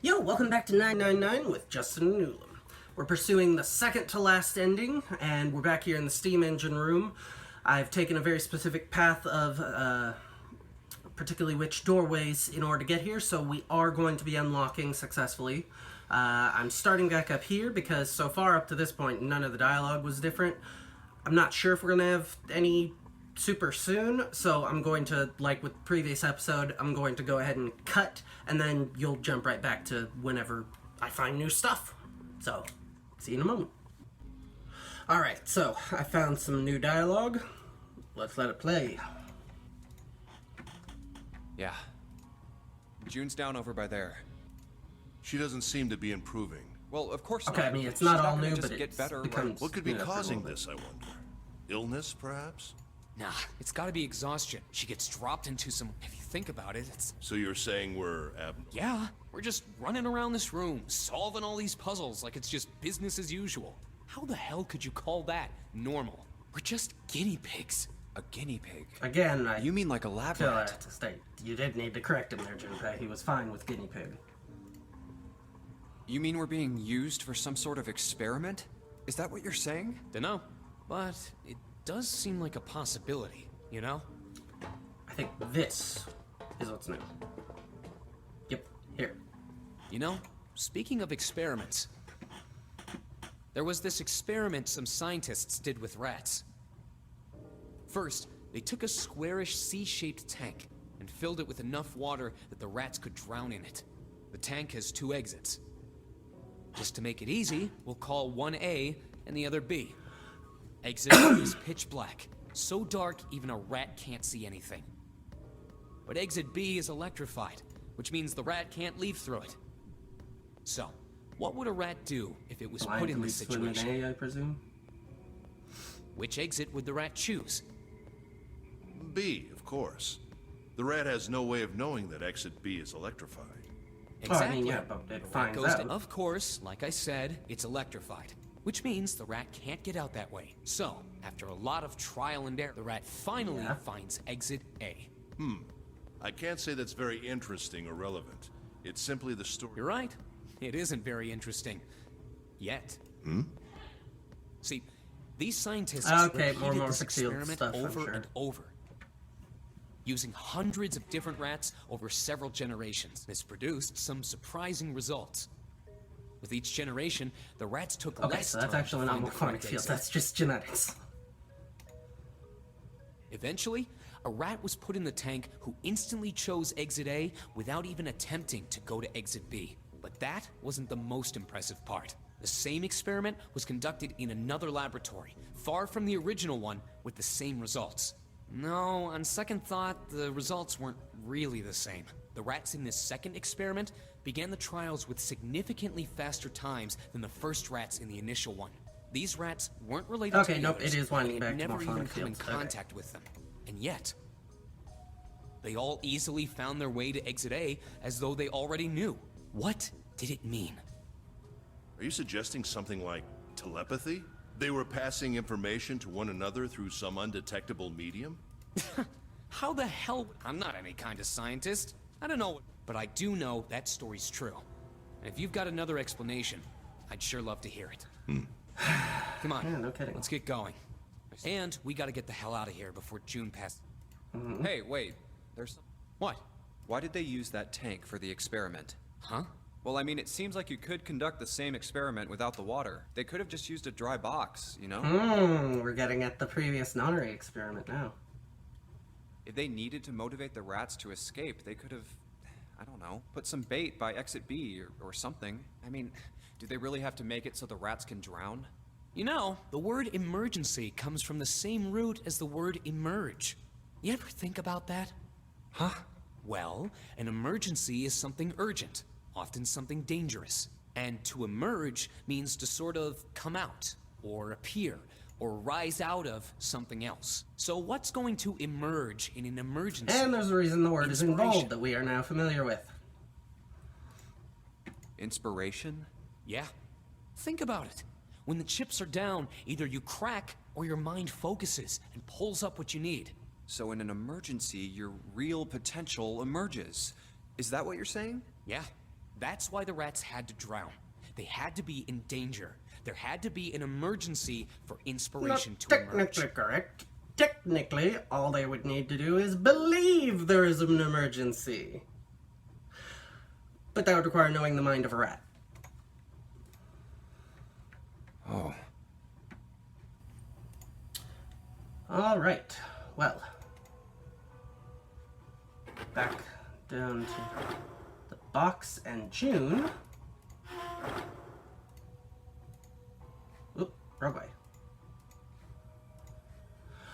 Yo, welcome back to 999 with Justin and Newlam. We're pursuing the second to last ending, and we're back here in the steam engine room. I've taken a very specific path of particularly which doorways in order to get here, so we are going to be unlocking successfully. I'm starting back up here because so far up to this point none of the dialogue was different. I'm not sure if we're going to have any super soon, so I'm going to, like with the previous episode, I'm going to go ahead and cut, and then you'll jump right back to whenever I find new stuff. So, see you in a moment. Alright, so I found some new dialogue. Let's let it play. Yeah. June's down over by there. She doesn't seem to be improving. Well, of course Okay, not. I mean, it's She's not all gonna new, just but get it's better. becomes... What could be for a causing little bit. this, I wonder? Illness, perhaps? Nah, it's gotta be exhaustion. She gets dropped into some... If you think about it, it's... So you're saying we're Yeah, we're just running around this room, solving all these puzzles like it's just business as usual. How the hell could you call that normal? We're just guinea pigs. A guinea pig? Again, You mean like a lab feel I rat? have to state, you did need to correct him there, Junpei. He was fine with guinea pig. You mean we're being used for some sort of experiment? Is that what you're saying? Dunno, but it does seem like a possibility, you know? I think this is what's new. Yep, here. You know, speaking of experiments, there was this experiment some scientists did with rats. First, they took a squarish C-shaped tank and filled it with enough water that the rats could drown in it. The tank has 2 exits. Just to make it easy, we'll call one A and the other B. Exit A is pitch black, so dark even a rat can't see anything. But exit B is electrified, which means the rat can't leave through it. So, what would a rat do if it was put in this Swim situation? in A, I presume? Which exit would the rat choose? B, of course. The rat has no way of knowing that exit B is electrified. Exactly. Oh, I mean, yeah, but it The rat finds goes out. Of course, like I said, it's electrified, which means the rat can't get out that way. So, after a lot of trial and error, the rat finally finds exit A. I can't say that's very interesting or relevant. It's simply the story. You're right. It isn't very interesting. Yet. See, these scientists Okay, repeated more this Morphic field experiment stuff, I'm over sure. and over, using hundreds of different rats over several generations. This produced some surprising results. With each generation, the rats took Okay, less so that's time actually to not find the morphic correct field, exit. that's just genetics. Eventually, a rat was put in the tank who instantly chose exit A without even attempting to go to exit B. But that wasn't the most impressive part. The same experiment was conducted in another laboratory, far from the original one, with the same results. No, on second thought, the results weren't really the same. The rats in this second experiment began the trials with significantly faster times than the first rats in the initial one. These rats weren't related to Okay, the nope, others, it is winding and had back to never even morphonic come in fields. Okay. contact with them. And yet, they all easily found their way to exit A as though they already knew. What did it mean? Are you suggesting something like telepathy? They were passing information to one another through some undetectable medium? How the hell? I'm not any kind of scientist. I don't know, but I do know that story's true. And if you've got another explanation, I'd sure love to hear it. Come on, Yeah, no kidding. let's get going. And we gotta get the hell out of here before June passes. Hey, wait. There's some... What? Why did they use that tank for the experiment? Huh? Well, I mean, it seems like you could conduct the same experiment without the water. They could have just used a dry box, you know? We're getting at the previous nonary experiment now. If they needed to motivate the rats to escape, they could have, I don't know, put some bait by exit B or something. I mean, do they really have to make it so the rats can drown? You know, the word emergency comes from the same root as the word emerge. You ever think about that? Huh? Well, an emergency is something urgent, often something dangerous. And to emerge means to sort of come out, or appear, or rise out of something else. So what's going to emerge in an emergency? And there's a reason the word is Inspiration. involved that we are now familiar with. Inspiration? Yeah. Think about it. When the chips are down, either you crack or your mind focuses and pulls up what you need. So in an emergency, your real potential emerges. Is that what you're saying? Yeah. That's why the rats had to drown. They had to be in danger. There had to be an emergency for inspiration Not to emerge. technically correct. Technically, all they would need to do is believe there is an emergency. But that would require knowing the mind of a rat. Oh. Alright, well. Back down to the box and June. Oop, wrong way.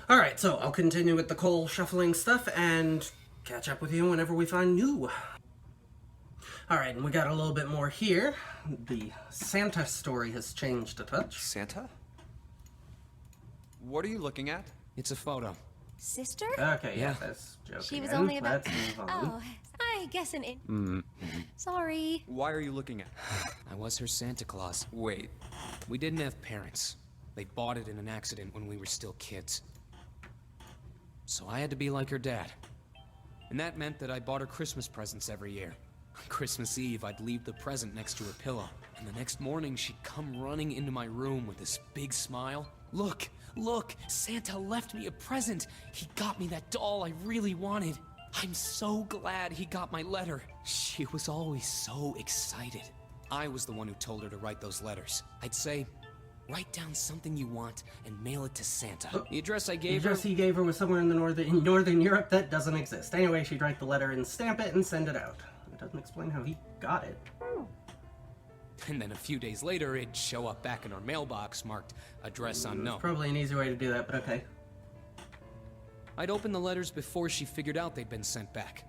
Alright, so I'll continue with the coal shuffling stuff and catch up with you whenever we find new. Alright, and we got a little bit more here. The Santa story has changed a touch. Santa? What are you looking at? It's a photo. Sister? Okay, yeah, Yeah. that's joking. She was only about. Let's move on. Oh, I guess Sorry. Why are you looking at? I was her Santa Claus. Wait. We didn't have parents. They bought it in an accident when we were still kids. So I had to be like her dad. And that meant that I bought her Christmas presents every year. On Christmas Eve, I'd leave the present next to her pillow. And the next morning, she'd come running into my room with this big smile. Look, look, Santa left me a present. He got me that doll I really wanted. I'm so glad he got my letter. She was always so excited. I was the one who told her to write those letters. I'd say, write down something you want and mail it to Santa. The address I The gave her... address he gave her was somewhere in Northern Europe that doesn't exist. Anyway, she'd write the letter and stamp it and send it out. It doesn't explain how he got it. And then a few days later, it'd show up back in our mailbox marked address unknown. Probably an easy way to do that, but okay. I'd open the letters before she figured out they'd been sent back.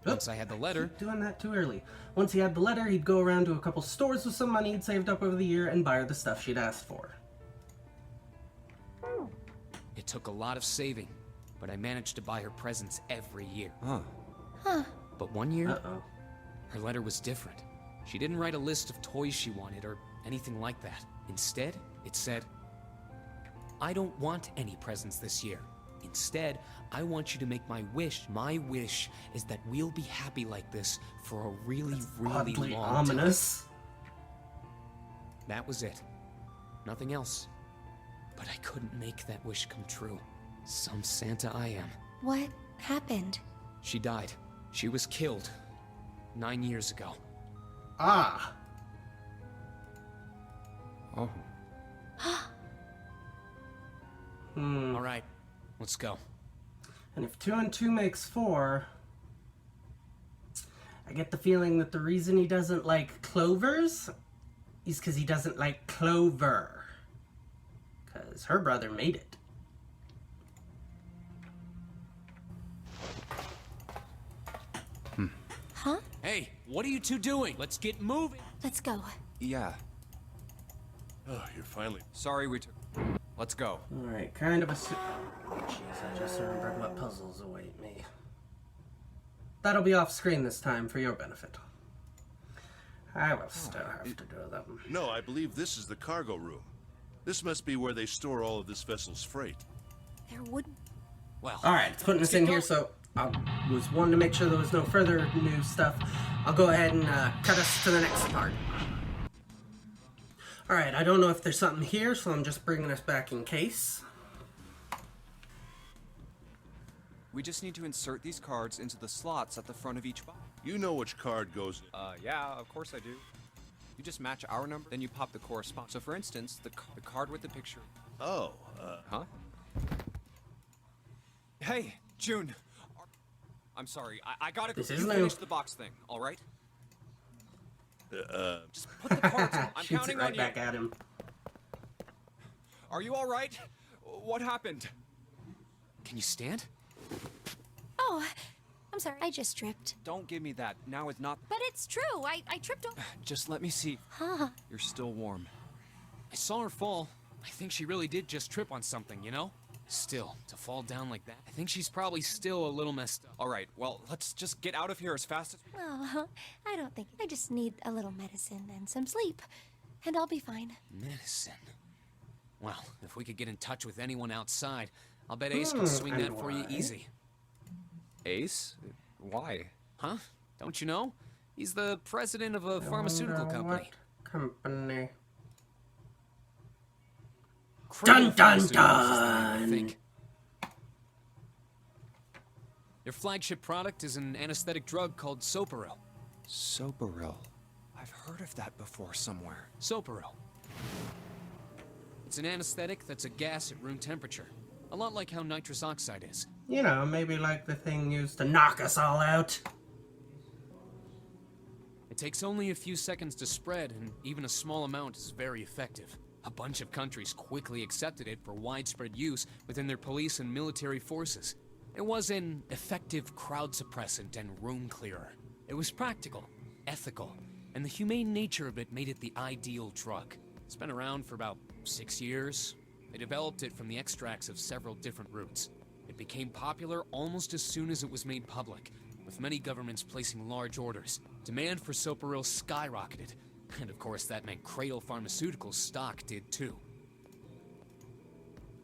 Once I had the letter... Keep doing that too early. Once he had the letter, he'd go around to a couple stores with some money he'd saved up over the year and buy her the stuff she'd asked for. It took a lot of saving, but I managed to buy her presents every year. Huh. But one year, Uh-oh. her letter was different. She didn't write a list of toys she wanted or anything like that. Instead, it said, I don't want any presents this year. Instead, I want you to make my wish. My wish is that we'll be happy like this for a really, really Oddly long ominous. time. That was it. Nothing else. But I couldn't make that wish come true. Some Santa I am. What happened? She died. She was killed 9 years ago. Ah. Oh. All right, let's go. And if 2 and 2 makes 4, I get the feeling that the reason he doesn't like clovers is because he doesn't like Clover. Because her brother made it. Huh? Hey, what are you two doing? Let's get moving. Let's go. Yeah. Oh, you're finally... Sorry we took... Let's go. Alright, kind of a... Jeez, I just remembered what puzzles await me. That'll be off screen this time for your benefit. I will still have to do them. No, I believe this is the cargo room. This must be where they store all of this vessel's freight. There wouldn't. Well, Alright, it's putting us in here, so I was wanting to make sure there was no further new stuff. I'll go ahead and cut us to the next part. Alright, I don't know if there's something here, so I'm just bringing us back in case. We just need to insert these cards into the slots at the front of each box. You know which card goes... Yeah, of course I do. You just match our number, then you pop the correspondence. So for instance, the card with the picture. Oh, Huh? Hey, June. I'm sorry, I gotta This you is new. finish the box thing, alright? Just put the cards on. I'm Shoots it counting right on you. back at him. Are you alright? What happened? can you stand? Oh, I'm sorry. I just tripped. Don't give me that. Now it's not. But it's true. I tripped over. Just let me see. Huh. You're still warm. I saw her fall. I think she really did just trip on something, you know? Still, to fall down like that, I think she's probably still a little messed up. All right, well, let's just get out of here as fast as... Oh, I don't think. I just need a little medicine and some sleep. And I'll be fine. Medicine. Well, if we could get in touch with anyone outside, I'll bet Ace can swing and that for you why? easy. Ace? Why? Huh? Don't you know? He's the president of a pharmaceutical Wonder company. What company? Cradle Dun, dun, Pharmaceuticals is the name, I dun. think. Their flagship product is an anesthetic drug called Soparil. Soberil. I've heard of that before somewhere. Soparil. It's an anesthetic that's a gas at room temperature. A lot like how nitrous oxide is. You know, maybe like the thing used to knock us all out. It takes only a few seconds to spread, and even a small amount is very effective. A bunch of countries quickly accepted it for widespread use within their police and military forces. It was an effective crowd suppressant and room clearer. It was practical, ethical, and the humane nature of it made it the ideal drug. It's been around for about 6 years. They developed it from the extracts of several different roots. It became popular almost as soon as it was made public, with many governments placing large orders. Demand for Soparil skyrocketed, and of course that meant Cradle Pharmaceuticals' stock did too.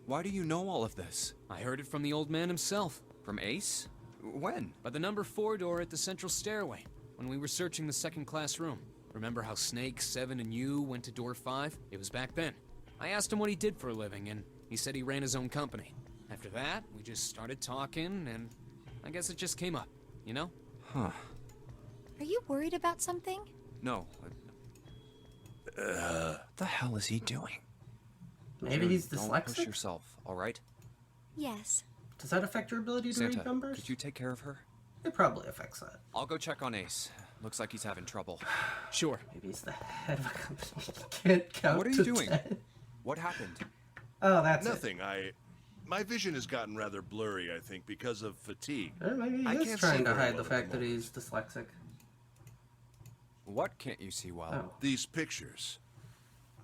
Why do you know all of this? I heard it from the old man himself. From Ace? When? By the number 4 door at the central stairway, when we were searching the second-class room. Remember how Snake, 7, and you went to door 5? It was back then. I asked him what he did for a living, and he said he ran his own company. After that, we just started talking, and I guess it just came up, you know? Huh. Are you worried about something? No. The hell is he doing? Maybe June, he's Don't push dyslexic? yourself, alright? Yes. Does that affect your ability to Santa, read numbers? could you take care of her? It probably affects that. I'll go check on Ace. Looks like he's having trouble. Sure. Maybe he's the head of a company. He can't count What are to you doing? 10. What happened? Oh, that's Nothing. My vision has gotten rather blurry, I think, because of fatigue. it. Or maybe I he is can't trying see to very hide well the at fact the that he's dyslexic. What can't you see well? Oh. These pictures.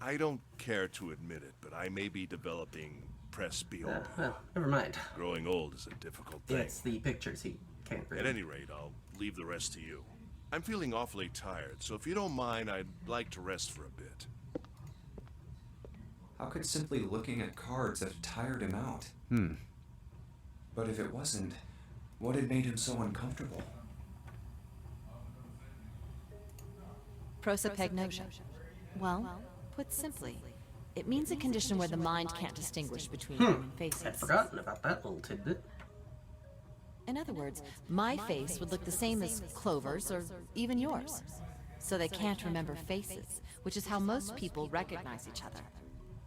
I don't care to admit it, but I may be developing presbyopia. Well, never mind. Growing old is a difficult thing. It's the pictures he can't read. At any rate, I'll leave the rest to you. I'm feeling awfully tired, so if you don't mind, I'd like to rest for a bit. How could simply looking at cards have tired him out? But if it wasn't, what had made him so uncomfortable? Prosopagnosia. Well, put simply, it means a condition where the mind can't distinguish between human faces. I'd forgotten about that little tidbit. In other words, my face would look the same as Clover's or even yours. So they can't remember faces, which is how most people recognize each other.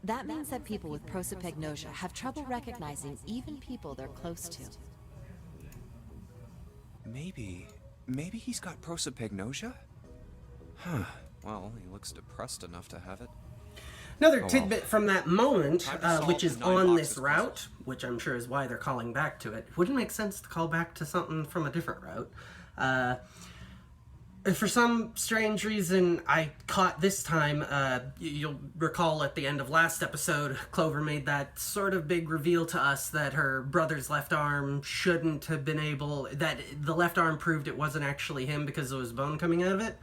That means that people with prosopagnosia have trouble recognizing even people they're close to. Maybe he's got prosopagnosia? Huh. Well, he looks depressed enough to have it. Another well. tidbit from that moment, Time to solve which is the 9 on boxes this route, which I'm sure is why they're calling back to it. Wouldn't make sense to call back to something from a different route. For some strange reason, I caught this time, you'll recall at the end of last episode, Clover made that sort of big reveal to us that her brother's left arm shouldn't have been able, that the left arm proved it wasn't actually him because there was bone coming out of it.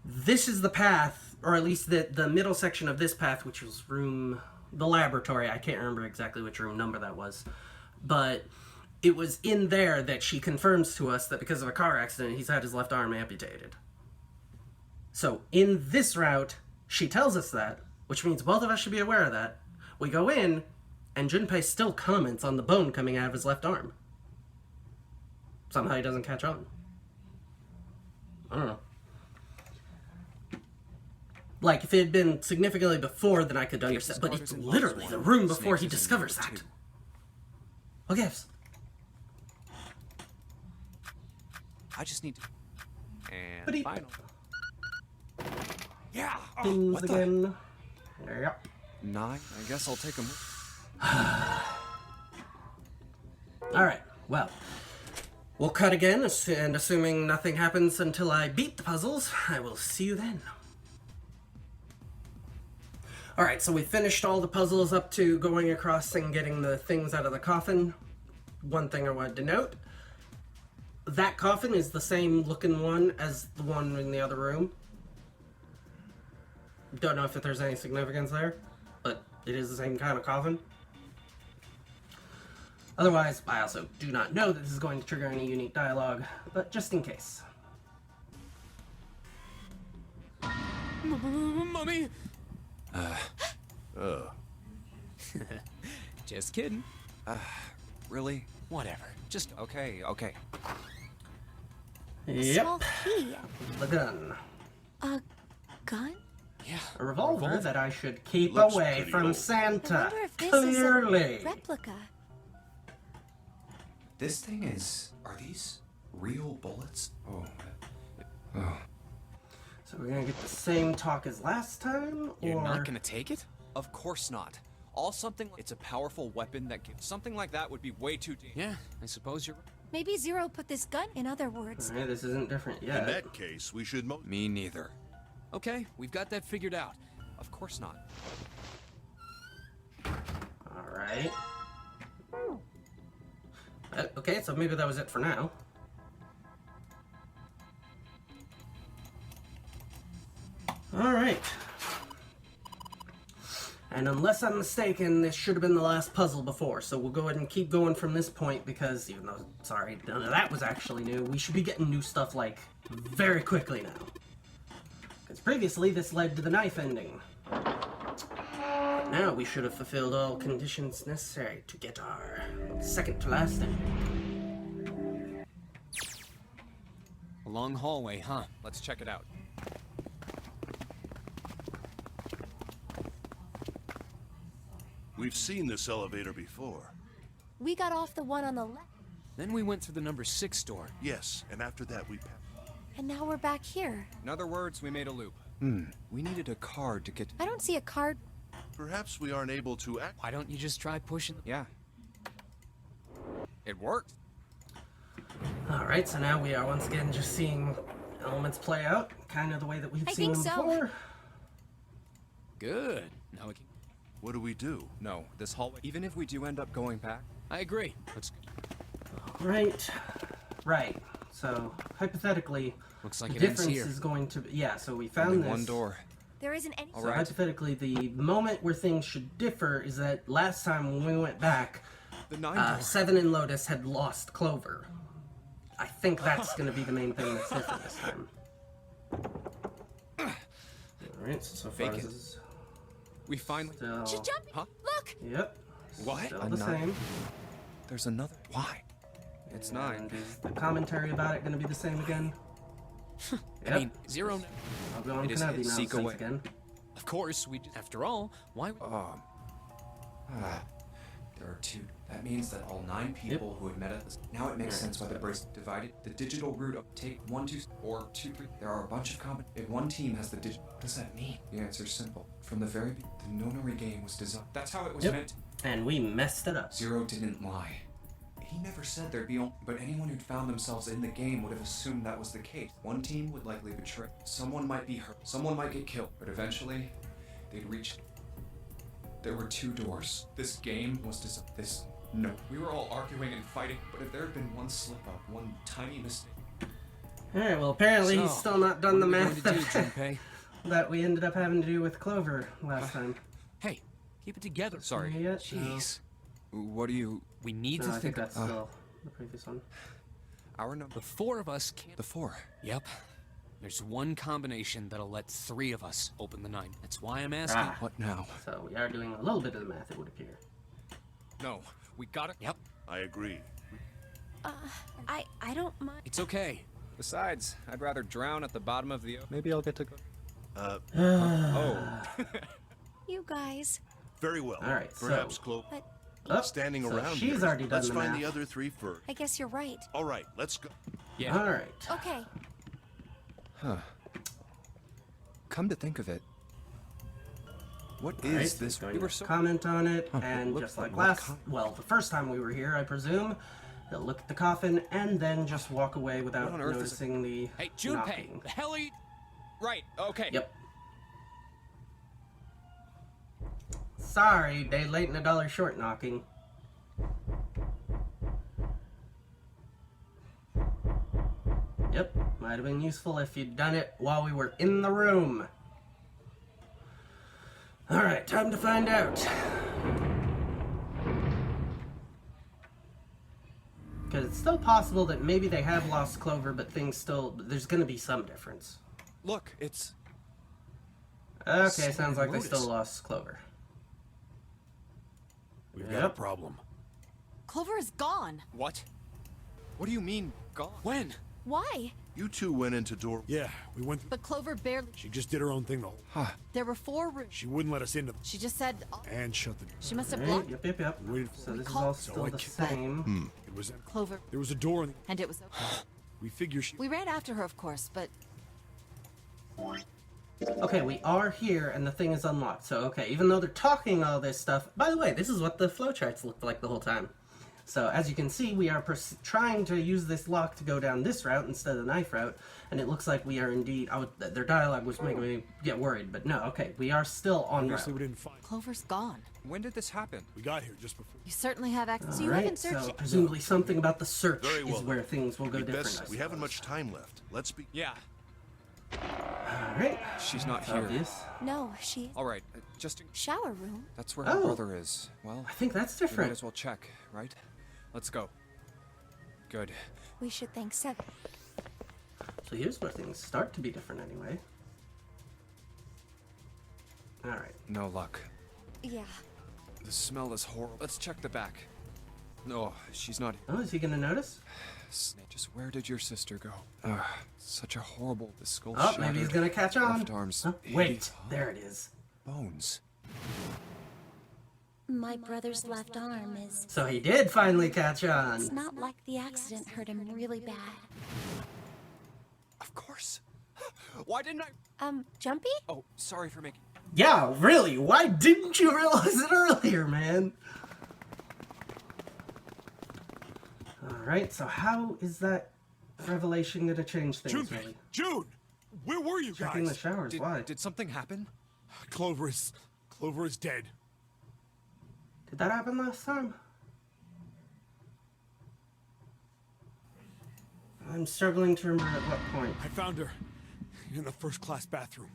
This is the path, or at least the middle section of this path, which was the laboratory. I can't remember exactly which room number that was. But it was in there that she confirms to us that because of a car accident, he's had his left arm amputated. So in this route, she tells us that, which means both of us should be aware of that. We go in, and Junpei still comments on the bone coming out of his left arm. Somehow he doesn't catch on. I don't know. Like, if it had been significantly before, then I could understand. But it's literally the room before he discovers that. What gives? I just need to... And But he- final. Yeah! Pins what the... again. Yep. 9? I guess I'll take him. Alright, well. We'll cut again, and assuming nothing happens until I beat the puzzles, I will see you then. Alright, so we finished all the puzzles up to going across and getting the things out of the coffin. One thing I wanted to note. That coffin is the same looking one as the one in the other room. Don't know if there's any significance there, but it is the same kind of coffin. Otherwise, I also do not know that this is going to trigger any unique dialogue, but just in case. Mummy! Uh, Just kidding. Really? Whatever. Just Okay, okay. Yep. Small key. The gun. A gun? yeah. A revolver that I should keep Looks away pretty from old. I Santa. wonder if this Clearly. is a replica. This thing is... Are these real bullets? Oh. So we're gonna get the same talk as last time, You're or not gonna take it? Of course not. All something... It's a powerful weapon that gives... Something like that would be way too dangerous. Yeah, I suppose you're right. Maybe Zero put this gun, in other words. Alright, this isn't different in yet. that case, we should Me neither. Okay, we've got that figured out. Of course not. Alright. Okay, so maybe that was it for now. Alright. And unless I'm mistaken, this should have been the last puzzle before, so we'll go ahead and keep going from this point because, even though, sorry, none of that was actually new, we should be getting new stuff, like, very quickly now. Because previously, this led to the knife ending. But now we should have fulfilled all conditions necessary to get our second to last ending. A long hallway, huh? Let's check it out. We've seen this elevator before. We got off the one on the left, Then we went through the number 6 door. Yes, and after that we and now we're back here. In other words, we made a loop. We needed a card to get... I don't see a card. Perhaps we aren't able to act. Why don't you just try pushing? Yeah. It worked. Alright, so now we are once again just seeing elements play out, kind of the way that we've I seen think them so. before. Good. Now we can... What do we do? No, this hallway... Even if we do end up going back... I agree. Let's... Right. Right. So, hypothetically, Looks like the it ends difference here. is going to be... Yeah, so we found Only this. one door. There isn't any. So Alright. hypothetically, the moment where things should differ is that last time when we went back, The 9 door. Seven and Lotus had lost Clover. I think that's going to be the main thing that's different this time. Alright, so far Fake this it. is We finally... still... Jump! Huh? Look! Yep. What? Still A the 9. same. There's another... Why? It's 9. And is the commentary about it going to be the same again? I mean, Zero... I'll go on it is Kenobi seek nonsense away. again. Of course, we... After all, why... There are 2. That means that all 9 people who had met at this... Now it makes sense why the bracelet divided. The digital root of take 1, 2, or 2, 3. There are a bunch of common... If one team has the digital... What does that mean? The answer's simple. From the very beginning, the Nonary game was designed... That's how it was Yep. meant. And we messed it up. Zero didn't lie. He never said there'd be only... But anyone who'd found themselves in the game would have assumed that was the case. One team would likely betray. Someone might be hurt. Someone might get killed. But eventually, they'd reach... There were 2 doors. This game was designed... This... No. We were all arguing and fighting, but if there had been one slip-up, one tiny mistake... Alright, well apparently he's So, still not done the what are we math going to do, that, Junpei? that we ended up having to do with Clover last time. Hey, keep it together. Sorry. Yet? Jeez. What do you... We need No, to I think think... that's still the previous one. Our number... The 4 of us can't... The 4. Yep. There's one combination that'll let 3 of us open the 9. That's why I'm asking. Ah. What now? So we are doing a little bit of the math, it would appear. No. We gotta... Yep. I agree. I don't mind. It's okay. Besides, I'd rather drown at the bottom of the... Maybe I'll get to go... Uh, Oh. You guys. very well. All right, Perhaps so- Clo... But Oh, Standing so around she's here. already done Let's the find math. the other 3 first. I guess you're right. All right, let's go. Yeah. Alright. Okay. Come to think of it, what is Alright, this? going We to were so... comment on it, and look- just like what last, well, the first time we were here, I presume, he'll look at the coffin and then just walk away without What on earth is it? noticing the Hey, Junpei, knocking. the hell are you... Right, okay. Yep. Sorry, day late and $1 short knocking. Yep, might have been useful if you'd done it while we were in the room. Alright, time to find out. Because it's still possible that maybe they have lost Clover, but things still... There's gonna be some difference. Look, it's... Okay, sounds like they still lost Clover. We've got a problem. Clover is gone. What? What do you mean, gone? When? Why? You two went into door. Yeah, we went. But Clover barely. She just did her own thing the whole. There were 4 rooms. She wouldn't let us into. She just said. And shut the door. She must have Right, blocked yep. Waited So for this is called- all So still I the ca- same. It was. Clover. There was a door, And it was. we figure she. We ran after her, of course, but Okay, we are here, and the thing is unlocked. So, okay, even though they're talking all this stuff... By the way, this is what the flowcharts looked like the whole time. So, as you can see, we are trying to use this lock to go down this route instead of the knife route, and it looks like we are indeed... their dialogue was making me get worried, but no, okay, we are still on Obviously, we route. didn't find. Clover's gone. When did this happen? We got here just before. You certainly have access. So you Alright, haven't searched. so presumably something about the search Very well. is where things will go We different. we haven't much time left. Let's be. Yeah, Alright, she's not it's here. obvious. No, she. All right, just Shower room. that's where her Oh. brother is. Well, I think that's we might different. as well check, right? Let's go. Good. We should thank Seven. So here's where things start to be different anyway. Alright. No luck. Yeah. The smell is horrible. Let's check the back. No, she's not. Oh, is he gonna notice? Snake, just where did your sister go? Such a horrible. The skull Oh, maybe he's shattered, gonna catch on. Left arms. Huh? Wait, there it is. Bones. My brother's left arm is. So he did finally catch It's on. not like the accident hurt him really bad. Of course. Why didn't I? Jumpy? Oh, sorry for making. Yeah, really? Why didn't you realize it earlier, man? Alright, so how is that revelation gonna change things, June, really? June, where were you Checking the guys? showers, why? Did something happen? Clover is dead. Did that happen last time? I'm struggling to remember at what point. I found her in the first-class bathroom.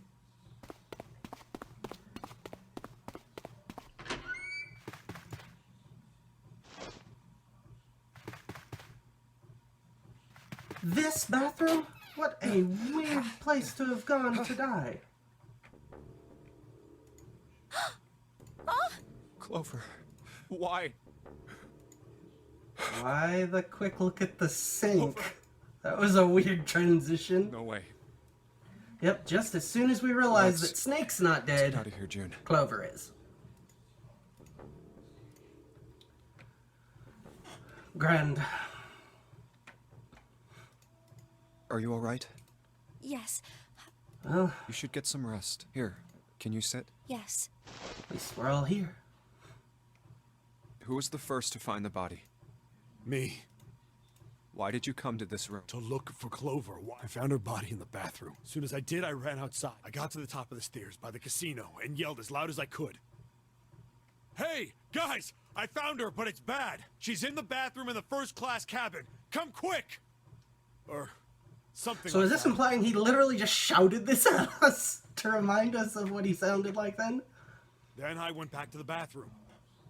This bathroom? What a weird place to have gone to die. Clover. Why? Why the quick look at the sink? That was a weird transition. No way. Yep, just as soon as we realize Let's- that Snake's not Get dead, out of here, June. Clover is. Grand. Are you all right? Yes. Well, You should get some rest. Here, can you sit? Yes. at least we're all here. Who was the first to find the body? Me, Why did you come to this room? to look for Clover. I found her body in the bathroom. As soon as I did, I ran outside. I got to the top of the stairs by the casino and yelled as loud as I could. Hey, guys! I found her, but it's bad. She's in the bathroom in the first-class cabin. Come quick! Or something So like is this that. implying he literally just shouted this at us to remind us of what he sounded like then? Then I went back to the bathroom.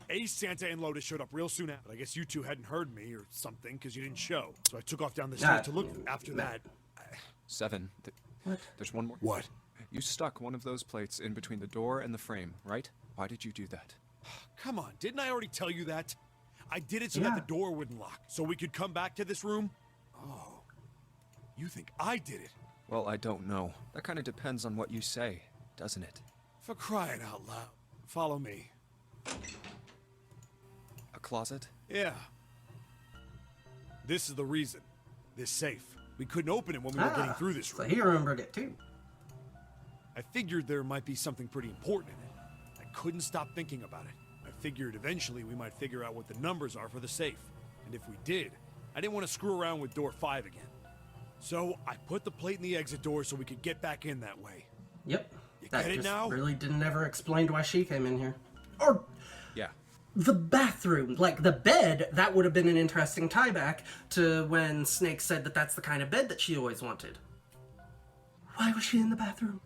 Ace, Santa, and Lotus showed up real soon after. I guess you two hadn't heard me or something because you didn't show. So I took off down the stairs to look. After that, 7. What? There's one more. what? You stuck one of those plates in between the door and the frame, right? Why did you do that? Come on, didn't I already tell you that? I did it so Yeah. that the door wouldn't lock, so we could come back to this room? Oh, you think I did it? Well, I don't know. That kind of depends on what you say, doesn't it? For crying out loud. Follow me. A closet? Yeah. This is the reason. This safe. We couldn't open it when we were getting through this So room. he remembered it too. I figured there might be something pretty important in it. I couldn't stop thinking about it. I figured eventually we might figure out what the numbers are for the safe. And if we did, I didn't want to screw around with door 5 again. So I put the plate in the exit door so we could get back in that way. Yep. You That get it just now? really didn't ever explain why she came in here. Or Yeah. the bathroom, like the bed, that would have been an interesting tieback to when Snake said that that's the kind of bed that she always wanted. Why was she in the bathroom?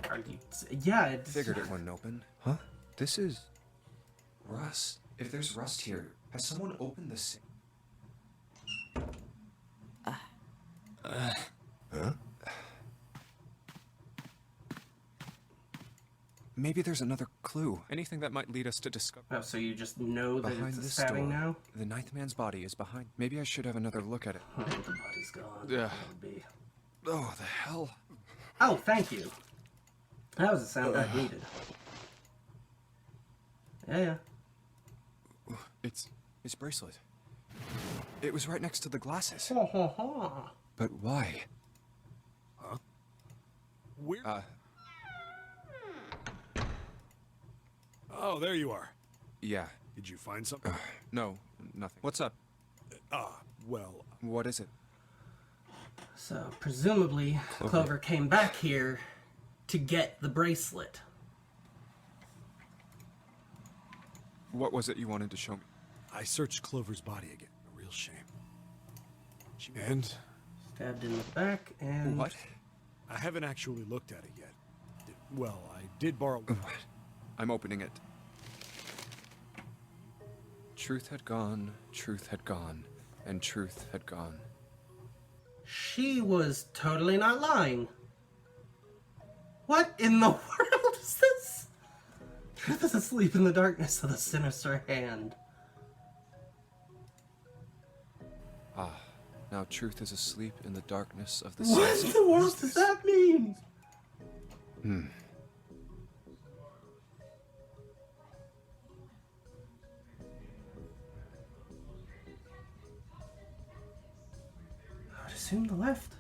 Are you, yeah, it's... Figured it wouldn't open. Huh? This is... rust. If there's rust here, has someone opened the safe? Maybe there's another clue. Anything that might lead us to discover. Oh, so you just know that Behind it's a this stabbing door, now? the ninth man's body is behind. Maybe I should have another look at it. Oh, the body's gone. Yeah. That would be... Oh, the hell. Oh, thank you. That was the sound I needed. Yeah. It's Bracelet. It was right next to the glasses. Ha ha ha. But why? Where? Oh, there you are. Yeah. Did you find something? No, nothing. What's up? Well, What is it? So, presumably, Clover came back here to get the bracelet. What was it you wanted to show me? I searched Clover's body again. A real shame. And Stabbed in the back, and... What? I haven't actually looked at it yet. Well, I did borrow... What? I'm opening it. Truth had gone, and truth had gone. She was totally not lying. What in the world is this? Truth is asleep in the darkness of the sinister hand. Now truth is asleep in the darkness of the What in the world does that mean? I would assume the left.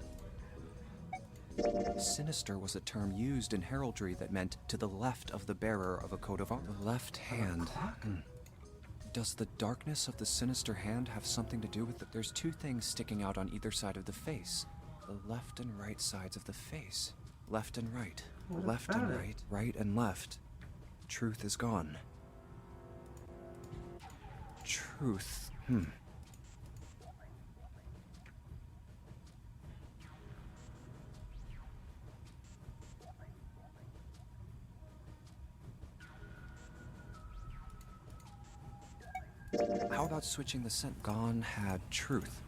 Sinister was a term used in heraldry that meant to the left of the bearer of a coat of arms. The left hand. Does the darkness of the sinister hand have something to do with it? There's two things sticking out on either side of the face. The left and right sides of the face. Left and right. What Left about and it? right. Right and left. Truth is gone. Truth. How about switching the scent? Gone had truth.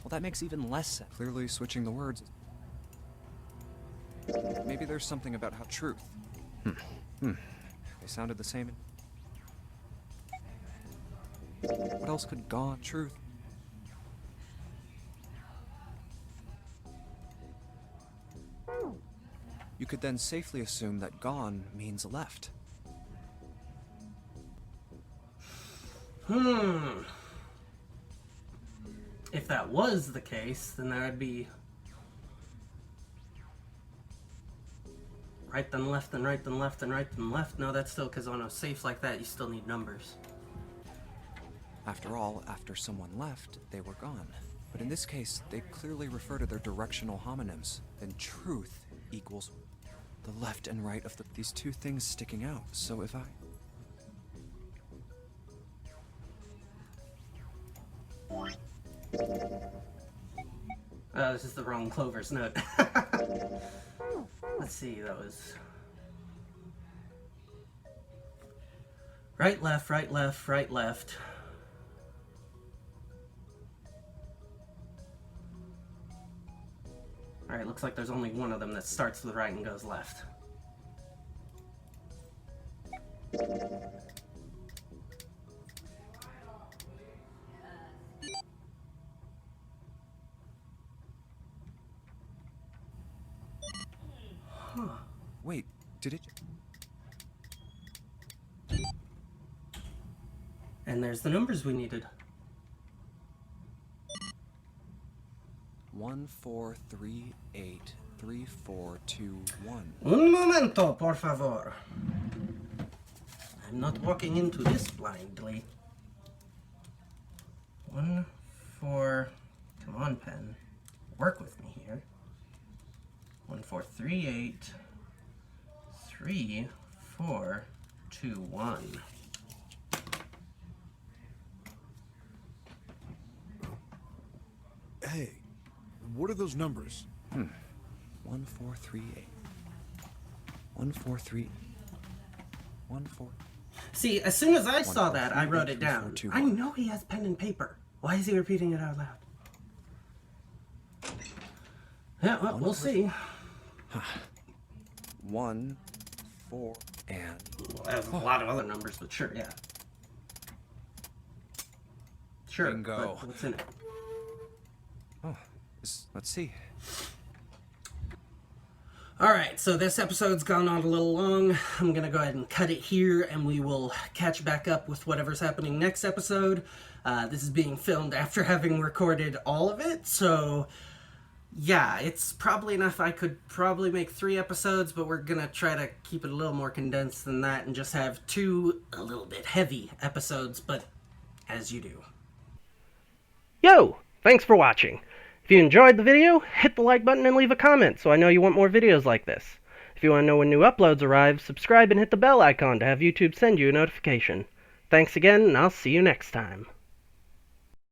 Well, that makes even less sense. Clearly switching the words. Maybe there's something about how truth. They sounded the same. What else could gone truth? You could then safely assume that gone means left. If that was the case, then that would be right then left, then right then left, then right then left. No, that's still because on a safe like that, you still need numbers. After all, after someone left, they were gone. But in this case, they clearly refer to their directional homonyms. Then truth equals the left and right of these two things sticking out. So if I... This is the wrong Clover's note. Let's see, that was... Right, left, right, left, right, left. Alright, looks like there's only one of them that starts with right and goes left. Wait, did it... And there's the numbers we needed. 14383421. Un momento, por favor. I'm not walking into this blindly. 1, 4... Come on, pen. Work with me here. 1438 3421. Hey, what are those numbers? 1438. 143. 14. See, as soon as I saw that, I wrote it down. 1, 4, 3, 4, 2, I 1. know he has pen and paper. Why is he repeating it out loud? Yeah, well, we'll see. 1, 4, And Well, it has a lot of other numbers, but sure, yeah. Sure, Bingo. but what's in it? oh, let's see. Alright, so this episode's gone on a little long. I'm gonna go ahead and cut it here, and we will catch back up with whatever's happening next episode. This is being filmed after having recorded all of it, so yeah, it's probably enough. I could probably make 3 episodes, but we're gonna try to keep it a little more condensed than that and just have 2 a little bit heavy episodes, but as you do. Yo! Thanks for watching. If you enjoyed the video, hit the like button and leave a comment so I know you want more videos like this. If you want to know when new uploads arrive, subscribe and hit the bell icon to have YouTube send you a notification. Thanks again, and I'll see you next time.